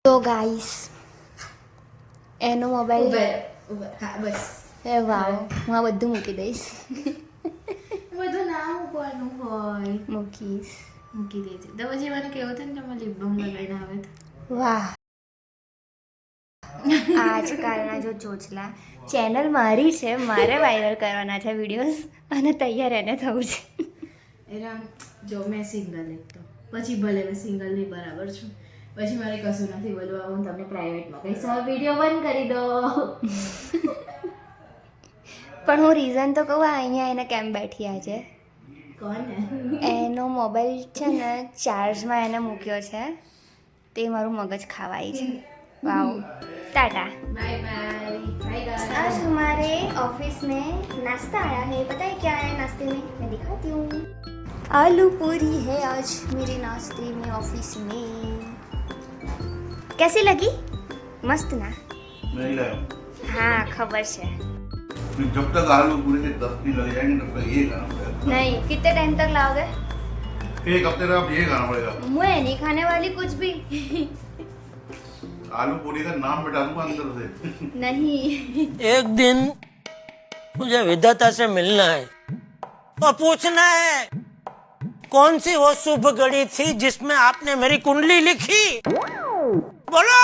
તો ગાઈસ એનો મોબાઈલ હા બસ એ વાવ હું આ બધું મૂકી દઈશ. બધું ના મૂકવાનું હોય, મૂકીશ. મૂકી દેજે. તો પછી મને કેવું થાય ને તમે લિપ બામ લગાવીને આવે તો. વાહ આજકાલના જો ચોચલા ચેનલ મારી છે, મારે વાયરલ કરવાના છે વિડીયોઝ અને તૈયાર એને થવું છે. એટલે જો મેં સિંગલ એક તો પછી ભલે મેં સિંગલ નહીં બરાબર છું, પછી મારે કશું નથી બોલવા. હું તમને પ્રાઇવેટમાં કહીશ હવે વિડીયો બંધ કરી દો. પણ હું રીઝન તો કહું અહીંયા એને કેમ બેઠી આજે. કોને? એનો મોબાઈલ છે ને ચાર્જમાં એને મૂક્યો છે, તે મારું મગજ ખવાય છે. Wow tata bye bye bye आज गाइस. हमारे ऑफिस में नाश्ता आया है. पता है क्या आया नाश्ते में? मैं दिखाती हूँ. आलू पूरी है आज मेरे नाश्ते में ऑफिस में. कैसी लगी? मस्त ना? नहीं लाया. हाँ खबर से. जब तक आलू पूरी के 10 दिन लग जाएंगे तब तक ये करना पड़ेगा. नहीं कितने टाइम तक लाओगे? एक हफ्ते तक आप ये करना पड़ेगा. मैं नहीं खाने वाली कुछ भी. आलू पूरी का नाम मिटा दूंगा अंदर से. नहीं. एक दिन मुझे विधाता से मिलना है और पूछना है कौन सी वो शुभ घड़ी थी जिसमें आपने मेरी कुंडली लिखी. बोलो.